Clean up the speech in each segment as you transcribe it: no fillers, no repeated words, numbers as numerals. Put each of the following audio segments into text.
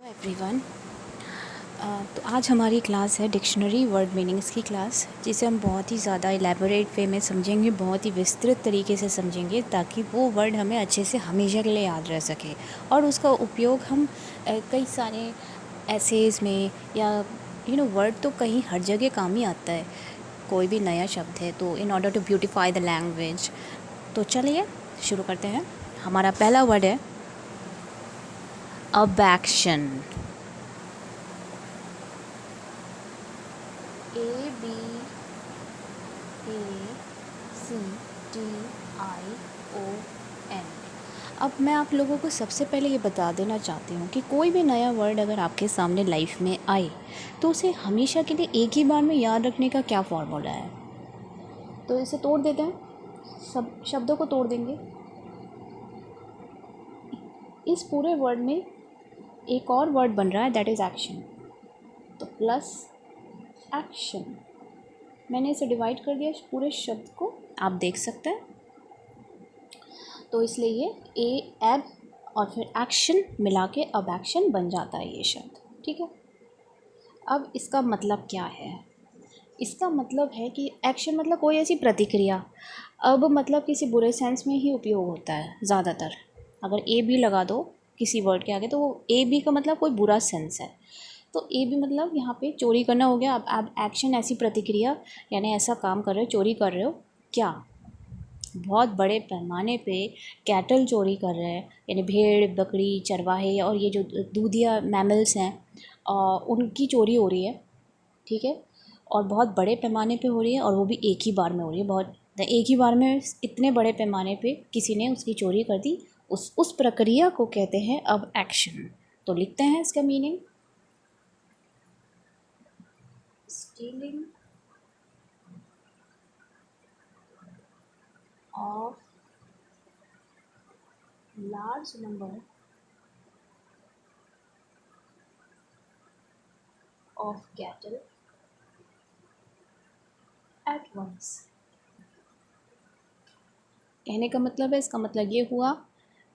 Everyone. तो आज हमारी क्लास है डिक्शनरी वर्ड मीनिंग्स की क्लास, जिसे हम बहुत ही ज़्यादा इलेबोरेट वे में समझेंगे, बहुत ही विस्तृत तरीके से समझेंगे ताकि वो वर्ड हमें अच्छे से हमेशा के लिए याद रह सके और उसका उपयोग हम कई सारे एसेज में या वर्ड तो कहीं हर जगह काम ही आता है। कोई भी नया शब्द है तो in order to beautify the language. तो चलिए शुरू करते हैं। हमारा पहला वर्ड है अबैक्शन। ABACTION। अब मैं आप लोगों को सबसे पहले ये बता देना चाहती हूँ कि कोई भी नया वर्ड अगर आपके सामने लाइफ में आए तो उसे हमेशा के लिए एक ही बार में याद रखने का क्या फॉर्मूला है। तो इसे तोड़ देते हैं, सब शब्दों को तोड़ देंगे। इस पूरे वर्ड में एक और वर्ड बन रहा है, दैट इज़ एक्शन। तो प्लस एक्शन, मैंने इसे डिवाइड कर दिया पूरे शब्द को, आप देख सकते हैं। तो इसलिए ये एब और फिर एक्शन मिला के अब एक्शन बन जाता है ये शब्द, ठीक है। अब इसका मतलब क्या है? इसका मतलब है कि एक्शन मतलब कोई ऐसी प्रतिक्रिया। अब मतलब किसी बुरे सेंस में ही उपयोग होता है ज़्यादातर। अगर ए बी लगा दो किसी वर्ड के आगे तो वो ए बी का मतलब कोई बुरा सेंस है। तो ए भी मतलब यहाँ पे चोरी करना हो गया। अब एक्शन ऐसी प्रतिक्रिया, यानी ऐसा काम कर रहे हो, चोरी कर रहे हो क्या, बहुत बड़े पैमाने पे कैटल चोरी कर रहे हैं, यानी भेड़ बकरी चरवाहे और ये जो दूधिया मैमल्स हैं उनकी चोरी हो रही है, ठीक है। और बहुत बड़े पैमाने पे हो रही है और वो भी एक ही बार में हो रही है। बहुत एक ही बार में इतने बड़े पैमाने पे किसी ने उसकी चोरी कर दी, उस प्रक्रिया को कहते हैं अब एक्शन। तो लिखते हैं इसका meaning, stealing of large number of cattle at once। कहने का मतलब है, इसका मतलब ये हुआ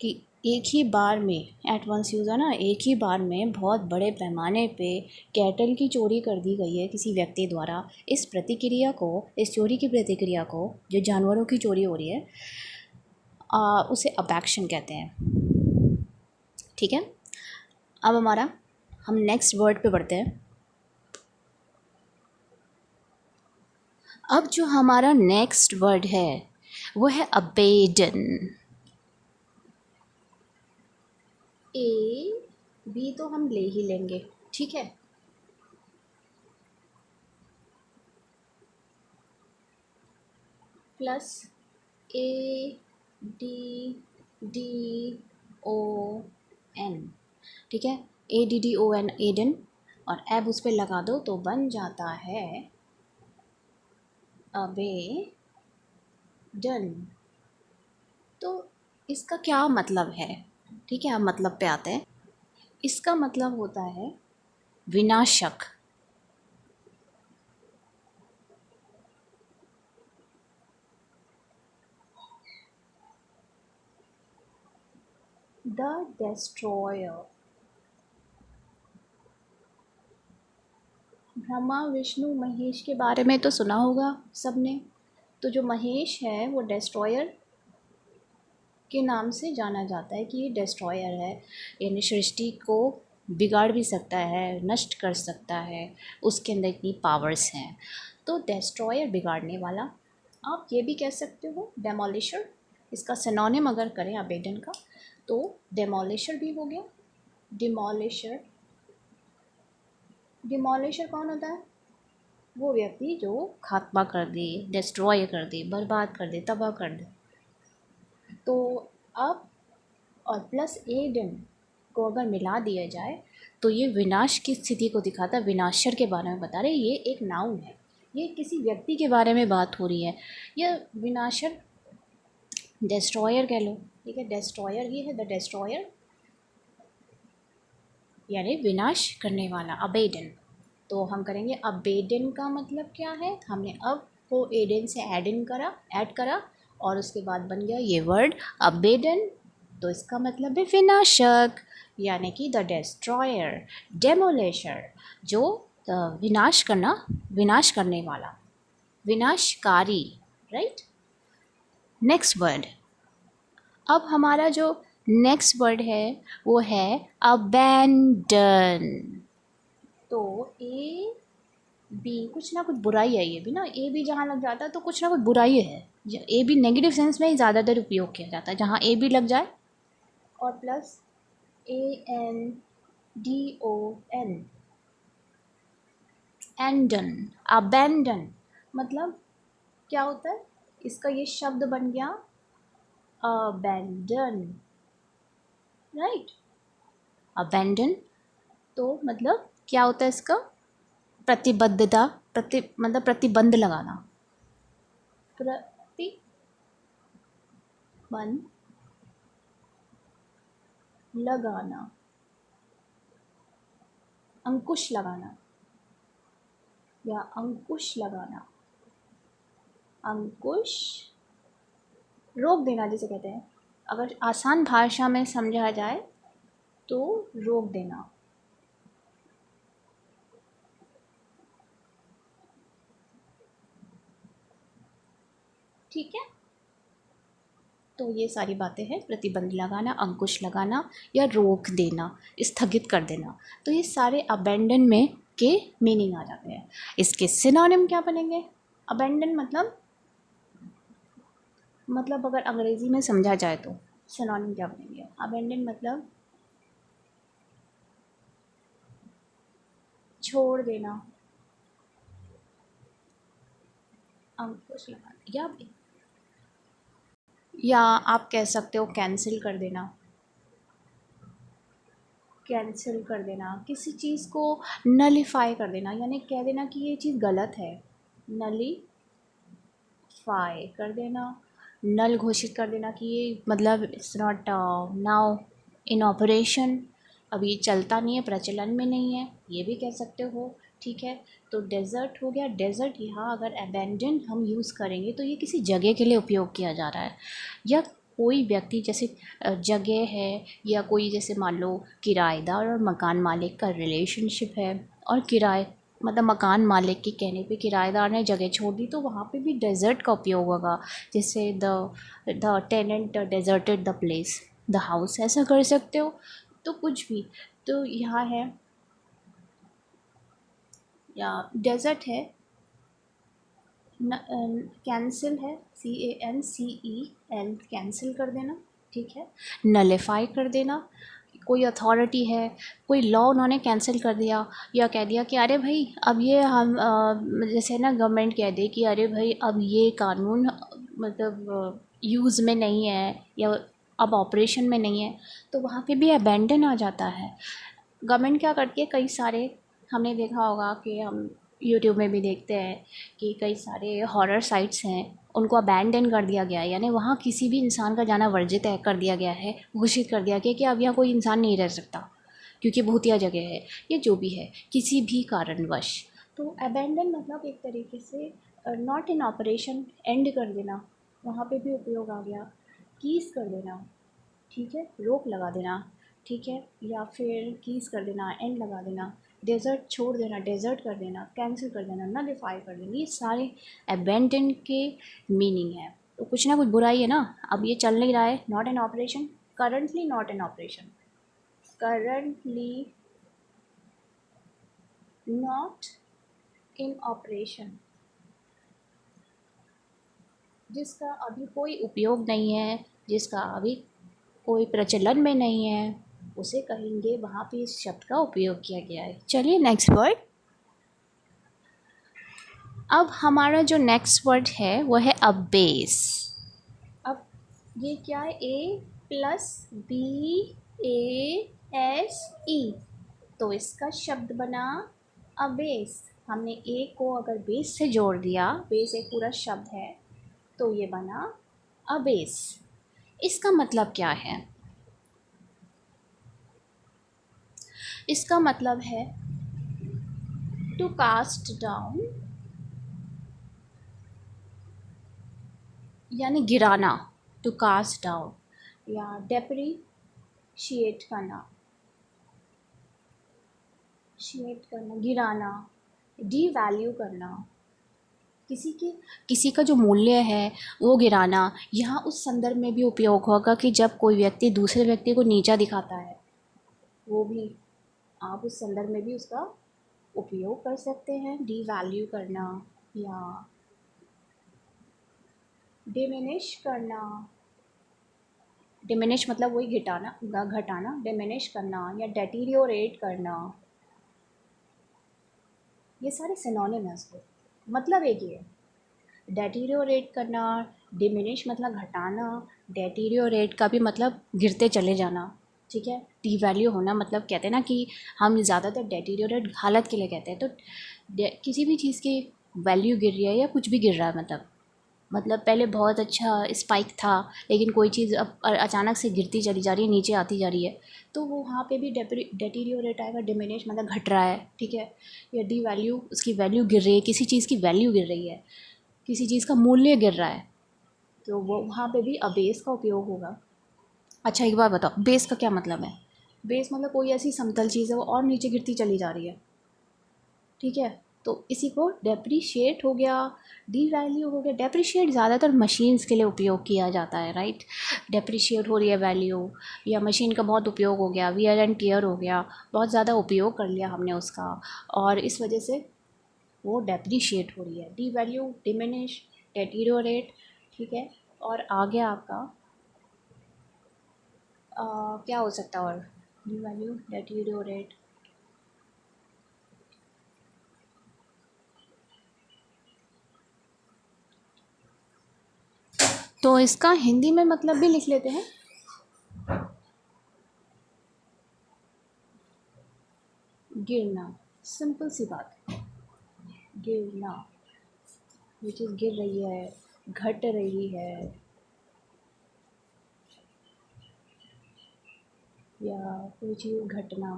कि एक ही बार में, एट वंस यूज़ है ना, एक ही बार में बहुत बड़े पैमाने पे कैटल की चोरी कर दी गई है किसी व्यक्ति द्वारा। इस प्रतिक्रिया को, इस चोरी की प्रतिक्रिया को, जो जानवरों की चोरी हो रही है, उसे अबैक्शन कहते हैं, ठीक है। अब हम नेक्स्ट वर्ड पे बढ़ते हैं। अब जो हमारा नेक्स्ट वर्ड है वो है अबेडन। ए बी तो हम ले ही लेंगे, ठीक है। Plus A D D O N, ठीक है। ADDON, एडन, और एब उस पर लगा दो तो बन जाता है अबेडन। तो इसका क्या मतलब है, ठीक है। अब मतलब पे आते हैं। इसका मतलब होता है विनाशक। The destroyer. ब्रह्मा विष्णु महेश के बारे में तो सुना होगा सबने। तो जो महेश है वो डेस्ट्रॉयर के नाम से जाना जाता है कि ये डेस्ट्रॉयर है, यानी सृष्टि को बिगाड़ भी सकता है, नष्ट कर सकता है, उसके अंदर इतनी पावर्स हैं। तो डेस्ट्रॉयर, बिगाड़ने वाला। आप ये भी कह सकते हो डेमोलिशर। इसका सिनोनिम अगर करें अबेडन का तो डेमोलिशर भी हो गया। डिमोलिशर, डिमोलिशर कौन होता है? वो व्यक्ति जो खात्मा कर दे, डिस्ट्रॉय कर दे, बर्बाद कर दे, तबाह कर दे। तो अब और प्लस एडन को अगर मिला दिया जाए तो ये विनाश की स्थिति को दिखाता है। विनाशर के बारे में बता रहे, ये एक नाउन है, ये किसी व्यक्ति के बारे में बात हो रही है। यह विनाशर, डिस्ट्रॉयर कह लो, ठीक है। डिस्ट्रॉयर ये है, द डिस्ट्रॉयर, यानी विनाश करने वाला, अबेडन। तो हम करेंगे अबेडन का मतलब क्या है, हमने अब को एडन से ऐड करा और उसके बाद बन गया ये वर्ड अबेडन। तो इसका मतलब है विनाशक, यानी कि द डिस्ट्रॉयर, डेमोलिशर, जो विनाश करना, विनाश करने वाला, विनाशकारी, राइट। नेक्स्ट वर्ड, अब हमारा जो नेक्स्ट वर्ड है वो है अबैंडन। तो ए बी, कुछ ना कुछ बुराई है, ये भी ना, ए बी जहाँ लग जाता है तो कुछ ना कुछ बुराई है। ए बी नेगेटिव सेंस में ही ज़्यादातर उपयोग किया जाता है, जहाँ ए बी लग जाए और plus A N D O N, एंडन, अबैंडन, मतलब क्या होता है, इसका ये शब्द बन गया अबैंडन, राइट। अबैंडन तो मतलब क्या होता है इसका, प्रतिबद्धता, मतलब प्रतिबंध लगाना, प्रतिबंध लगाना, अंकुश लगाना या अंकुश लगाना, अंकुश, रोक देना जिसे कहते हैं, अगर आसान भाषा में समझा जाए तो रोक देना। ठीक है, तो ये सारी बातें हैं, प्रतिबंध लगाना, अंकुश लगाना या रोक देना, स्थगित कर देना। तो ये सारे अबैंडन में के मीनिंग आ जाते हैं। इसके सिनोनिम क्या बनेंगे? अबैंडन मतलब अगर अंग्रेज़ी में समझा जाए तो सिनोनिम क्या बनेंगे? अबैंडन मतलब छोड़ देना, अंकुश लगाना, या आप कह सकते हो कैंसिल कर देना, कैंसिल कर देना, किसी चीज़ को नलीफाई कर देना, यानी कह देना कि ये चीज़ गलत है, नलीफाई कर देना, नल घोषित कर देना कि ये मतलब it's not now in operation, अभी ये चलता नहीं है, प्रचलन में नहीं है, ये भी कह सकते हो। ठीक है, तो डेज़र्ट हो गया। डेज़र्ट यहाँ अगर अबैंडन हम यूज़ करेंगे तो ये किसी जगह के लिए उपयोग किया जा रहा है, या कोई व्यक्ति जैसे जगह है, या कोई जैसे मान लो किराएदार और मकान मालिक का रिलेशनशिप है, और किराए मतलब मकान मालिक के कहने पे किराएदार ने जगह छोड़ दी तो वहाँ पे भी डेज़र्ट का उपयोग होगा, जैसे the tenant deserted the place, the house, ऐसा कर सकते हो। तो कुछ भी, तो यहाँ है या डेज़र्ट है, कैंसिल है, CANCEL, कैंसिल कर देना। ठीक है, नलीफाई कर देना, कोई अथॉरिटी है, कोई लॉ उन्होंने कैंसिल कर दिया, या कह दिया कि अरे भाई अब ये हम जैसे ना गवर्नमेंट कह दे कि अरे भाई अब ये कानून मतलब यूज़ में नहीं है, या अब ऑपरेशन में नहीं है, तो वहाँ पे भी अबैंडन आ जाता है। गवर्नमेंट क्या करती है, कई सारे, हमने देखा होगा कि हम यूट्यूब में भी देखते हैं कि कई सारे हॉरर साइट्स हैं, उनको अबैंडन कर दिया गया है, यानी वहाँ किसी भी इंसान का जाना वर्जित है, कर दिया गया है, घोषित कर दिया गया कि अब यहाँ कोई इंसान नहीं रह सकता क्योंकि भूतिया जगह है, ये जो भी है किसी भी कारणवश। तो अबैंडन मतलब एक तरीके से नॉट इन ऑपरेशन, एंड कर देना, वहाँ पे भी उपयोग आ गया। कीज़ कर देना, ठीक है, रोक लगा देना, ठीक है, या फिर कीज़ कर देना, एंड लगा देना, डेज़र्ट छोड़ देना, डेज़र्ट कर देना, कैंसिल कर देना, नलीफाई कर देना, ये सारे अबैंडन के मीनिंग है। तो कुछ ना कुछ बुराई है ना, अब ये चल नहीं रहा है, not an operation, currently not an operation, currently not in operation, जिसका अभी कोई उपयोग नहीं है, जिसका अभी कोई प्रचलन में नहीं है, उसे कहेंगे, वहाँ पे इस शब्द का उपयोग किया गया है। चलिए नेक्स्ट वर्ड। अब हमारा जो नेक्स्ट वर्ड है वो है अबेस। अब ये क्या है, ABASE, तो इसका शब्द बना अबेस। हमने ए को अगर बेस से जोड़ दिया, बेस एक पूरा शब्द है, तो ये बना अबेस। इसका मतलब क्या है? इसका मतलब है टू कास्ट डाउन, यानी गिराना, टू कास्ट डाउन, या डेप्रिशिएट करना, शेड करना, गिराना, डी वैल्यू करना, किसी का जो मूल्य है वो गिराना। यहाँ उस संदर्भ में भी उपयोग होगा कि जब कोई व्यक्ति दूसरे व्यक्ति को नीचा दिखाता है, वो भी आप उस संदर्भ में भी उसका उपयोग कर सकते हैं, डी वैल्यू करना या डिमिनिश करना। डिमिनिश मतलब वही घटाना, डिमिनिश करना या डेटीरियोरेट करना, ये सारे सिनोनिम है उसके, मतलब एक ही है। डेटीरियोरेट करना, डिमिनिश मतलब घटाना, डेटीरियोरेट का भी मतलब गिरते चले जाना, ठीक है। डी वैल्यू होना मतलब कहते हैं ना कि हम ज़्यादातर डेटीरियोरेट हालत के लिए कहते हैं, तो किसी भी चीज़ की वैल्यू गिर रही है या कुछ भी गिर रहा है, मतलब पहले बहुत अच्छा स्पाइक था लेकिन कोई चीज़ अब अचानक से गिरती चली जा रही है, नीचे आती जा रही है, तो वो वहाँ पे भी डेटीरियोरेट आएगा। डिमिनिश मतलब घट रहा है, ठीक है। या डी वैल्यू, उसकी वैल्यू गिर रही है, किसी चीज़ की वैल्यू गिर रही है, किसी चीज़ का मूल्य गिर रहा है, तो वो वहाँ पे भी अबेस का उपयोग होगा। अच्छा एक बार बताओ, बेस का क्या मतलब है? बेस मतलब कोई ऐसी समतल चीज़ है वो और नीचे गिरती चली जा रही है, ठीक है। तो इसी को डेप्रिशिएट हो गया, डी वैल्यू हो गया। डेप्रिशिएट ज़्यादातर मशीन्स के लिए उपयोग किया जाता है, राइट। डेप्रिशिएट हो रही है वैल्यू, या मशीन का बहुत उपयोग हो गया, वियर एंड टियर हो गया, बहुत ज़्यादा उपयोग कर लिया हमने उसका, और इस वजह से वो डेप्रिशिएट हो रही है। डी वैल्यू, डिमिनिश, डेटीरियोरेट, ठीक है। और आगे आपका क्या हो सकता है और? डी वैल्यू, डेटीरियोरेट, तो इसका हिंदी में मतलब भी लिख लेते हैं। गिरना, सिंपल सी बात, गिरना, ये चीज़ गिर रही है, घट रही है, या कोई चीज़ घटना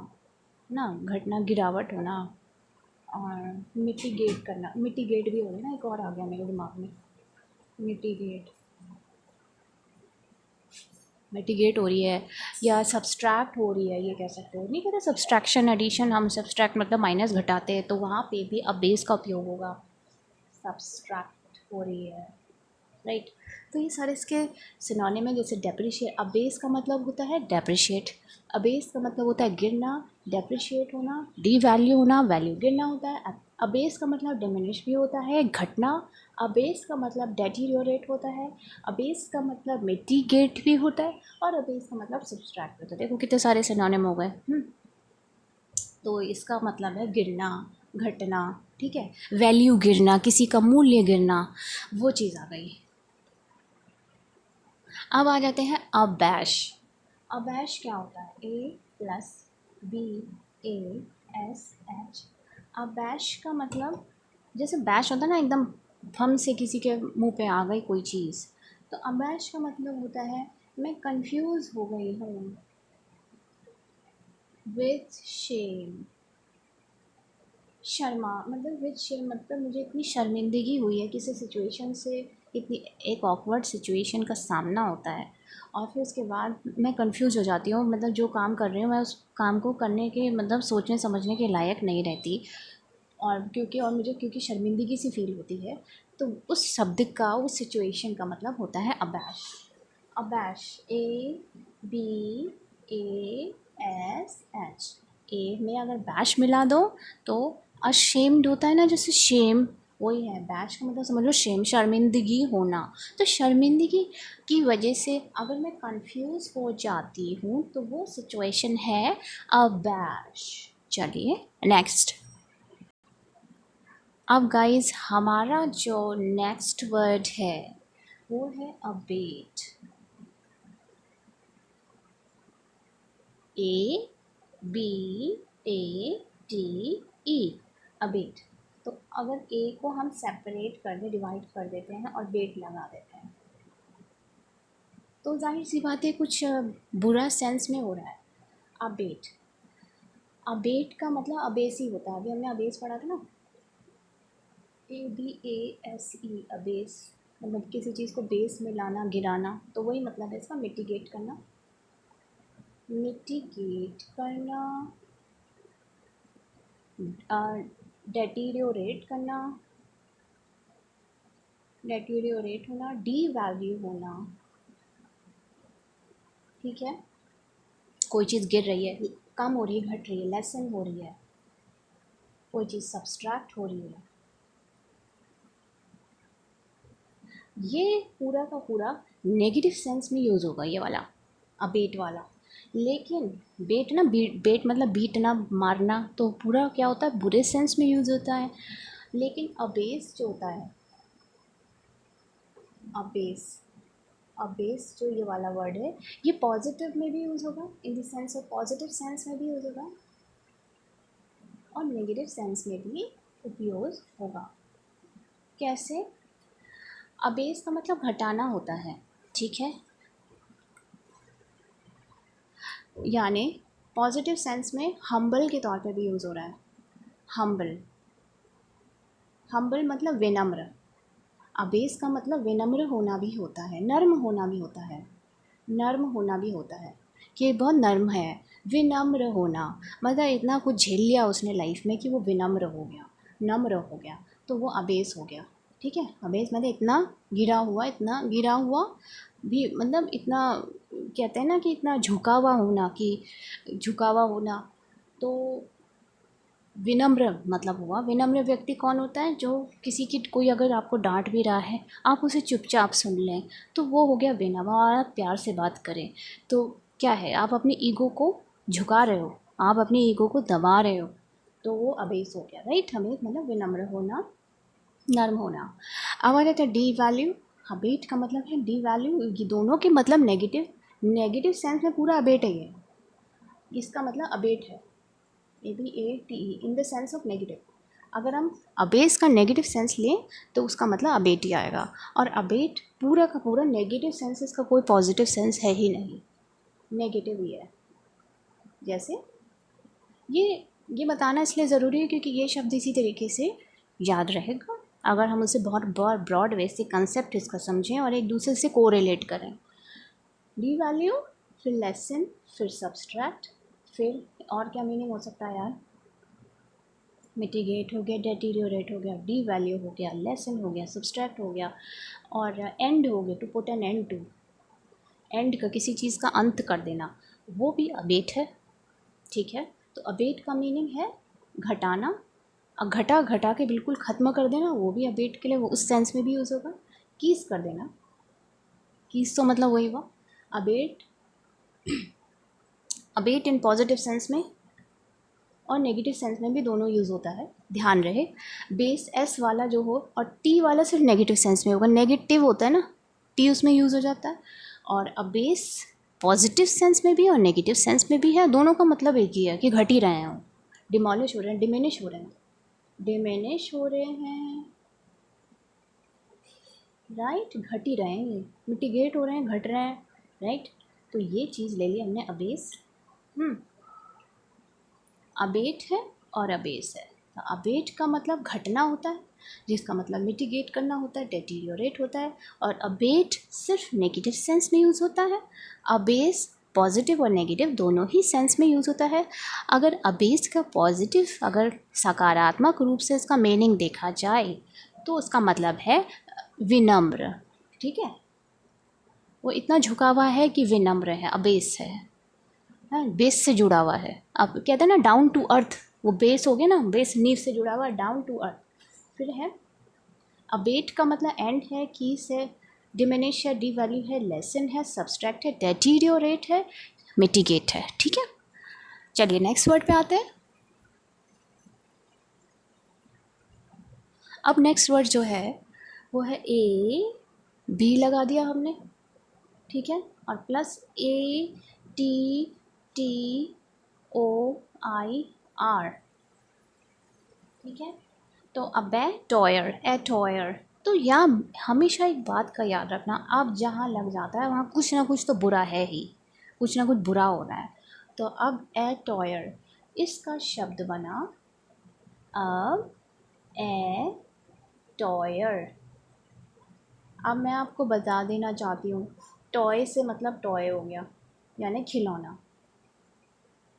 ना, घटना, गिरावट होना। और मिटिगेट करना, मिटिगेट भी हो गया ना, एक और आ गया मेरे दिमाग में, मिटिगेट, मिटिगेट हो रही है या सब्सट्रैक्ट हो रही है, ये कह सकते हो। नहीं कहते सब्सट्रैक्शन, एडिशन, हम सब्सट्रैक्ट मतलब माइनस घटाते हैं, तो वहाँ पे भी अब बेस का उपयोग होगा। सब्सट्रैक्ट हो रही है, राइट। तो ये सारे इसके सिनोनिम है। जैसे डेप्रिशिएट, अबेस का मतलब होता है डेप्रिशिएट, अबेस का मतलब होता है गिरना, डेप्रिशिएट होना, डी वैल्यू होना, वैल्यू गिरना होता है। अबेस का मतलब डिमिनिश भी होता है, घटना। अबेस का मतलब डेटीरियोरेट होता है, अबेस का मतलब मिटिगेट भी होता है, और अबेस का मतलब सब्सट्रैक्ट होता है। देखो कितने सारे सिनोनिम हो गए। तो इसका मतलब है गिरना, घटना, ठीक है। वैल्यू गिरना, किसी का मूल्य गिरना, वो चीज़ आ गई। अब आ जाते हैं अबैश। अबैश क्या होता है? A+B+A+H। अबैश का मतलब, जैसे बैश होता है ना, एकदम हम से किसी के मुंह पे आ गई कोई चीज़, तो अबैश का मतलब होता है मैं कंफ्यूज हो गई हूँ, विथ शेम। शर्मा मतलब विद शेम, मतलब मुझे इतनी शर्मिंदगी हुई है किसी सिचुएशन से, इतनी एक ऑकवर्ड सिचुएशन का सामना होता है, और फिर उसके बाद मैं कंफ्यूज हो जाती हूँ, मतलब जो काम कर रही हूँ मैं उस काम को करने के मतलब सोचने समझने के लायक नहीं रहती, और मुझे क्योंकि शर्मिंदगी सी फील होती है, तो उस शब्द का, उस सिचुएशन का मतलब होता है अबैश। अबैश, ABASH। ए में अगर बैश मिला दो तो अशेम्ड होता है ना, जैसे शेम, वही है। बैश का मतलब समझ लो शेम, शर्मिंदगी होना। तो शर्मिंदगी की वजह से अगर मैं कंफ्यूज हो जाती हूँ तो वो सिचुएशन है अबैश। चलिए नेक्स्ट। अब गाइस हमारा जो नेक्स्ट वर्ड है वो है अबेट। ABATE, abate. तो अगर ए को हम सेपरेट कर दें, डिवाइड कर देते हैं और बेट लगा देते हैं, तो जाहिर सी बात है कुछ बुरा सेंस में हो रहा है। अबेट, अबेट का मतलब अबेस ही होता है, अभी हमने अबेस पढ़ा था ना, ABASE, अबेस, मतलब किसी चीज़ को बेस में लाना, गिराना, तो वही मतलब है इसका, मिटिगेट करना, मिटिगेट करना, डेटीरियोरेट करना, डेटीरियोरेट होना, डी वैल्यू होना, ठीक है। कोई चीज़ गिर रही है, कम हो रही है, घट रही है, लेसन हो रही है, कोई चीज़ सब्सट्रैक्ट हो रही है, ये पूरा का पूरा नेगेटिव सेंस में यूज़ होगा ये वाला अबेट वाला। लेकिन बेट ना, बेट मतलब बीटना, मारना, तो पूरा क्या होता है, बुरे सेंस में यूज़ होता है। लेकिन अबेस जो होता है, अबेस, अबेस जो ये वाला वर्ड है, ये पॉजिटिव में भी यूज़ होगा, in the sense of positive sense में भी यूज़ होगा और नेगेटिव सेंस में भी उपयोग होगा। कैसे? अबेस का मतलब घटाना होता है, ठीक है। यानी पॉजिटिव सेंस में हम्बल के तौर पे भी यूज़ हो रहा है, हम्बल, हम्बल मतलब विनम्र। अबेस का मतलब विनम्र होना भी होता है, नर्म होना भी होता है, नर्म होना भी होता है कि बहुत नर्म है। विनम्र होना मतलब इतना कुछ झेल लिया उसने लाइफ में कि वो विनम्र हो गया, नम्र हो गया, तो वो अबेस हो गया, ठीक है। अबेस मतलब इतना गिरा हुआ, इतना गिरा हुआ भी, मतलब इतना, कहते हैं ना कि इतना झुका हुआ होना, कि झुका हुआ होना। तो विनम्र मतलब हुआ, विनम्र व्यक्ति कौन होता है, जो किसी की कोई अगर आपको डांट भी रहा है, आप उसे चुपचाप सुन लें, तो वो हो गया विनम्र। और आप प्यार से बात करें तो क्या है, आप अपनी ईगो को झुका रहे हो, आप अपनी ईगो को दबा रहे हो, तो वो अबेस हो गया, राइट। हमें मतलब विनम्र होना, नर्म होना। अब आ जाता है डी वैल्यू। अबेट का मतलब है डी वैल्यू, ये दोनों के मतलब नेगेटिव, नेगेटिव सेंस में पूरा अबेट है ये, इसका मतलब अबेट है, ABATE, in the sense of negative. अगर हम अबेस का नेगेटिव सेंस लें तो उसका मतलब अबेट ही आएगा, और अबेट पूरा का पूरा नेगेटिव सेंस, इसका कोई पॉजिटिव सेंस है ही नहीं, नेगेटिव ही है। जैसे ये बताना इसलिए ज़रूरी है क्योंकि ये शब्द इसी तरीके से याद रहेगा अगर हम उसे बहुत ब्रॉड वे से कंसेप्ट इसका समझें और एक दूसरे से कोरिलेट करें। डी वैल्यू, फिर लेसन, फिर सब्सट्रैक्ट, फिर और क्या मीनिंग हो सकता है यार, मिटिगेट हो गया, डेटीरियोरेट हो गया, डी वैल्यू हो गया, लेसन हो गया, सब्सट्रैक्ट हो गया, और एंड हो गया, to put an end to, end का किसी चीज़ का अंत कर देना, वो भी अबेट है, ठीक है। तो अबेट का मीनिंग है घटाना, घटा घटा के बिल्कुल ख़त्म कर देना, वो भी अबेट के लिए वो उस सेंस में भी यूज़ होगा। कीस कर देना, कीस तो मतलब वही हुआ abate, abate in positive sense में और नेगेटिव सेंस में भी दोनों यूज़ होता है, ध्यान रहे। बेस एस वाला जो हो और टी वाला सिर्फ नेगेटिव सेंस में होगा, नेगेटिव होता है ना, टी उसमें यूज़ हो जाता है। और अब बेस पॉजिटिव सेंस में भी और नेगेटिव सेंस में भी है, दोनों का मतलब एक ही है कि घट ही रहे हैं, डिमोलिश हो रहे हैं, डिमिनिश हो रहे हैं, डिमिनिश हो रहे हैं, राइट, घट ही रहे हैं, मिटिगेट हो रहे हैं, घट रहे हैं, राइट। तो ये चीज़ ले ली हमने अबेस, अबेट है और अबेस है। तो अबेट का मतलब घटना होता है, जिसका मतलब मिटिगेट करना होता है, डेटीरियोरेट होता है, और अबेट सिर्फ नेगेटिव सेंस में यूज़ होता है। अबेस पॉजिटिव और नेगेटिव दोनों ही सेंस में यूज़ होता है। अगर अबेस का पॉजिटिव, अगर सकारात्मक रूप से इसका मीनिंग देखा जाए तो उसका मतलब है विनम्र, ठीक है। वो इतना झुका हुआ है कि विनम्र है, अबेस है, हाँ, बेस से जुड़ा हुआ है। अब कहते हैं ना डाउन टू अर्थ, वो बेस हो गया ना, बेस नींव से जुड़ा हुआ, डाउन टू अर्थ। फिर है अबेट का मतलब एंड है, कीस है, डिमिनिश है, डी वैल्यू है, लेसन है, सब्सट्रैक्ट है, डेटीरियोरेट है, मिटिगेट है, ठीक है। चलिए नेक्स्ट वर्ड पे आते हैं। अब नेक्स्ट वर्ड जो है वो है ए बी, लगा दिया हमने, ठीक है, और plus A T T O I R, ठीक है। तो अब है टॉयर, ए टॉयर। तो यहाँ हमेशा एक बात का याद रखना, अब जहाँ लग जाता है वहाँ कुछ ना कुछ तो बुरा है ही, कुछ ना कुछ बुरा हो रहा है। तो अब ए टॉयर, इसका शब्द बना अब ए टॉयर। अब मैं आपको बता देना चाहती हूँ, टॉय से मतलब टॉय हो गया, यानी खिलौना,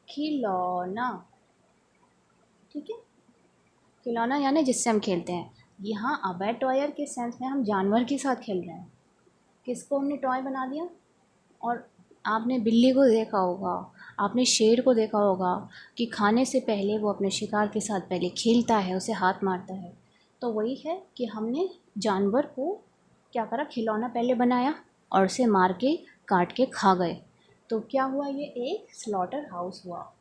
खिलौना, ठीक है। खिलौना यानी जिससे हम खेलते हैं। यहाँ अबे टॉयर के सेंस में हम जानवर के साथ खेल रहे हैं। किसको हमने टॉय बना दिया? और आपने बिल्ली को देखा होगा, आपने शेर को देखा होगा कि खाने से पहले वो अपने शिकार के साथ पहले खेलता है, उसे हाथ मारता है। तो वही है कि हमने जानवर को क्या करा, खिलौना पहले बनाया और उसे मार के काट के खा गए। तो क्या हुआ, ये एक स्लॉटर हाउस हुआ।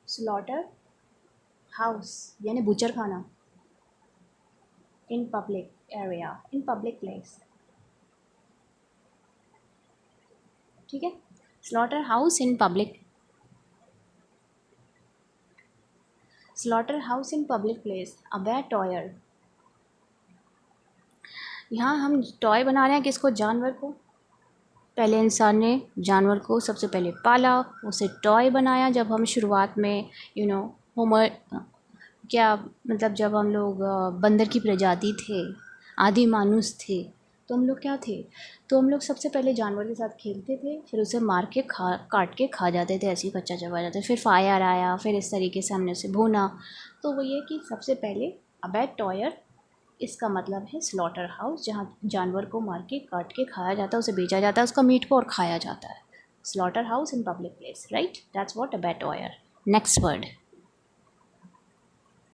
स्लॉटर हाउस यानी बूचर खाना। In public area, in public place, ठीक है। Slaughter house in public, slaughter house in public place, अबे टॉयर। यहाँ हम टॉय बना रहे हैं किसको, जानवर को। पहले इंसान ने जानवर को सबसे पहले पाला, उसे टॉय बनाया। जब हम शुरुआत में होमर क्या मतलब जब हम लोग बंदर की प्रजाति थे, आदि मानुस थे, तो हम लोग क्या थे, तो हम लोग सबसे पहले जानवर के साथ खेलते थे, फिर उसे मार के काट के खा जाते थे, ऐसे ही कच्चा चबा जाते। फिर फायर आया, फिर इस तरीके से हमने उसे भूना। तो वो ये कि सबसे पहले अबे टॉयर, इसका मतलब है स्लॉटर हाउस, जहाँ जानवर को मार के काट के खाया जाता है, उसे बेचा जाता है, उसका मीट को और खाया जाता है। Slaughter house in public place, right, that's what अबे टॉयर। Next word.